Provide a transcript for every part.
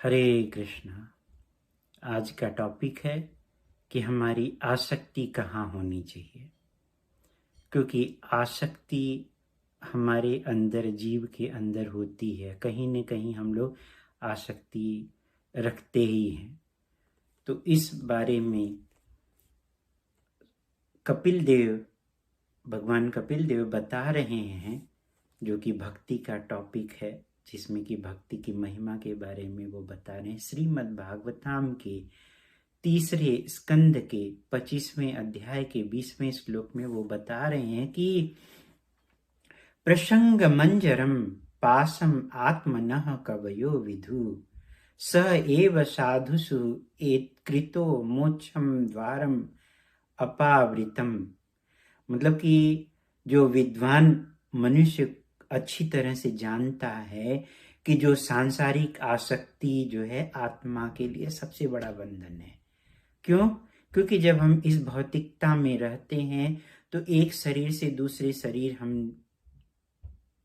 हरे कृष्णा। आज का टॉपिक है कि हमारी आसक्ति कहाँ होनी चाहिए, क्योंकि आसक्ति हमारे अंदर, जीव के अंदर होती है। कहीं न कहीं हम लोग आसक्ति रखते ही हैं। तो इस बारे में कपिल देव, भगवान कपिल देव बता रहे हैं, जो कि भक्ति का टॉपिक है, जिसमें कि भक्ति की महिमा के बारे में वो बता रहे हैं। श्रीमद् भागवतम के 3 स्कंद के 25वें अध्याय के 20वें श्लोक में वो बता रहे हैं कि प्रसंग मंजरम पासम आत्मनः कवयो विदु स एव साधुषु एत्कृतो मोक्षम द्वारम अपावृतम। मतलब कि जो विद्वान मनुष्य अच्छी तरह से जानता है कि जो सांसारिक आसक्ति जो है आत्मा के लिए सबसे बड़ा बंधन है। क्यों? क्योंकि जब हम इस भौतिकता में रहते हैं तो एक शरीर से दूसरे शरीर हम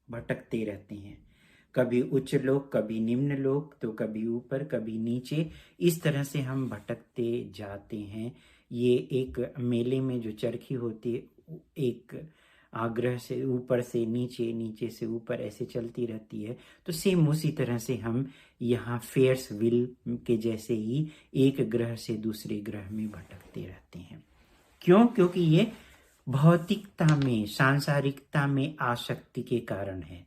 भटकते रहते हैं। कभी उच्च लोक, कभी निम्न लोक, तो कभी ऊपर, कभी नीचे। इस तरह से हम भटकते जाते हैं। ये एक मेले में जो चरखी होती है, एक आग्रह से ऊपर से नीचे, नीचे से ऊपर ऐसे चलती रहती है। तो सेम उसी तरह से हम यहाँ फेयर्स व्हील के जैसे ही एक ग्रह से दूसरे ग्रह में भटकते रहते हैं। क्यों? क्योंकि ये भौतिकता में, सांसारिकता में आसक्ति के कारण है।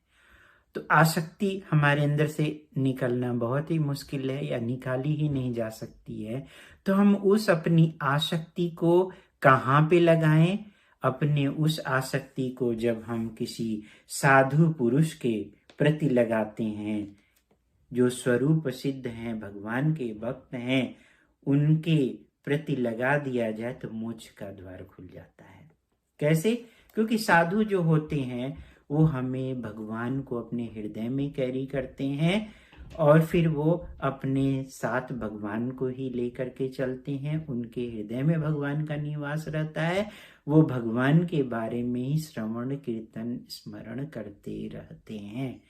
तो आसक्ति हमारे अंदर से निकलना बहुत ही मुश्किल है, या निकाली ही नहीं जा सकती है। तो हम उस अपनी आसक्ति को कहाँ पे लगाएं? अपने उस आसक्ति को जब हम किसी साधु पुरुष के प्रति लगाते हैं, जो स्वरूप सिद्ध हैं, भगवान के भक्त हैं, उनके प्रति लगा दिया जाए तो मोक्ष का द्वार खुल जाता है। कैसे? क्योंकि साधु जो होते हैं वो हमें भगवान को अपने हृदय में कैरी करते हैं, और फिर वो अपने साथ भगवान को ही लेकर के चलते हैं। उनके हृदय में भगवान का निवास रहता है। वो भगवान के बारे में ही श्रवण कीर्तन स्मरण करते रहते हैं।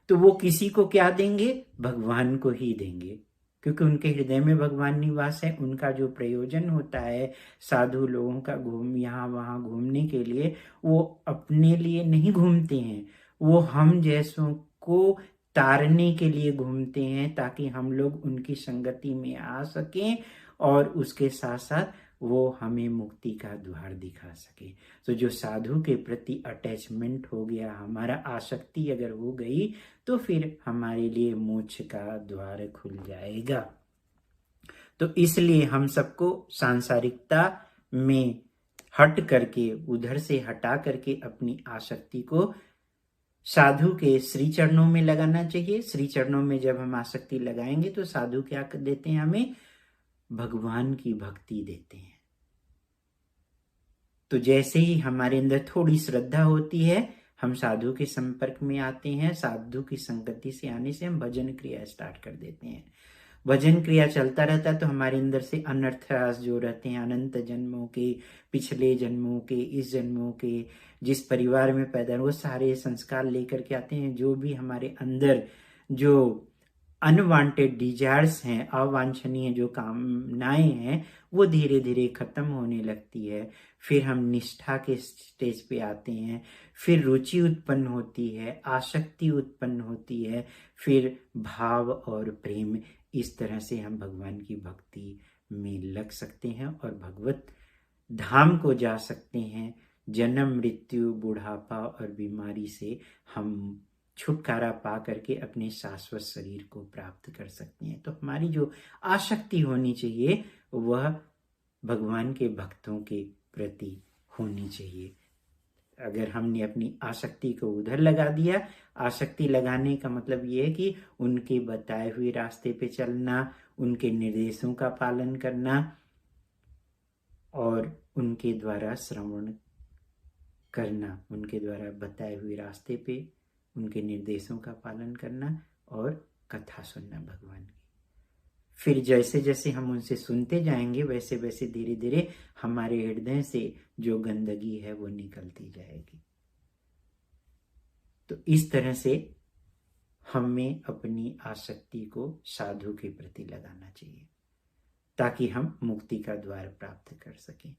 तो वो किसी को क्या देंगे? भगवान को ही देंगे, क्योंकि उनके हृदय में भगवान निवास है। उनका जो प्रयोजन होता है साधु लोगों का यहाँ वहाँ घूमने के लिए, वो अपने लिए नहीं घूमते हैं, वो हम जैसों को तारने के लिए घूमते हैं, ताकि हम लोग उनकी संगति में आ सकें, और उसके साथ साथ वो हमें मुक्ति का द्वार दिखा सके। तो जो साधु के प्रति अटैचमेंट हो गया, हमारा आसक्ति अगर हो गई, तो फिर हमारे लिए मोक्ष का द्वार खुल जाएगा। तो इसलिए हम सबको सांसारिकता में हट करके, उधर से हटा करके अपनी आसक्ति को साधु के श्री चरणों में लगाना चाहिए। श्री चरणों में जब हम आसक्ति लगाएंगे तो साधु क्या देते हैं? हमें भगवान की भक्ति देते हैं। तो जैसे ही हमारे अंदर थोड़ी श्रद्धा होती है, हम साधु के संपर्क में आते हैं। साधु की संगति से आने से हम भजन क्रिया स्टार्ट कर देते हैं। भजन क्रिया चलता रहता है तो हमारे अंदर से अनर्थरास जो रहते हैं, अनंत जन्मों के, पिछले जन्मों के, इस जन्मों के, जिस परिवार में पैदा, वो सारे संस्कार लेकर के आते हैं। जो भी हमारे अंदर जो अनवांटेड डिजायर्स हैं, अवांछनीय जो कामनाएं हैं, वो धीरे धीरे खत्म होने लगती है। फिर हम निष्ठा के स्टेज पे आते हैं। फिर रुचि उत्पन्न होती है, आसक्ति उत्पन्न होती है, फिर भाव और प्रेम। इस तरह से हम भगवान की भक्ति में लग सकते हैं और भगवत धाम को जा सकते हैं। जन्म, मृत्यु, बुढ़ापा और बीमारी से हम छुटकारा पा करके अपने शाश्वत शरीर को प्राप्त कर सकते हैं। तो हमारी जो आसक्ति होनी चाहिए वह भगवान के भक्तों के प्रति होनी चाहिए। अगर हमने अपनी आसक्ति को उधर लगा दिया, आसक्ति लगाने का मतलब ये है कि उनके बताए हुए रास्ते पे चलना, उनके निर्देशों का पालन करना, और उनके द्वारा श्रवण करना, उनके द्वारा बताए हुए रास्ते पे उनके निर्देशों का पालन करना, और कथा सुनना भगवान की। फिर जैसे जैसे हम उनसे सुनते जाएंगे, वैसे वैसे धीरे धीरे हमारे हृदय से जो गंदगी है वो निकलती जाएगी। तो इस तरह से हमें अपनी आसक्ति को साधु के प्रति लगाना चाहिए ताकि हम मुक्ति का द्वार प्राप्त कर सकें।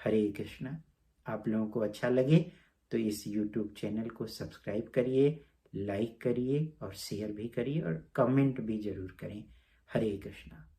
हरे कृष्णा। आप लोगों को अच्छा लगे तो इस YouTube चैनल को सब्सक्राइब करिए, लाइक करिए और शेयर भी करिए और कमेंट भी जरूर करें। हरे कृष्णा।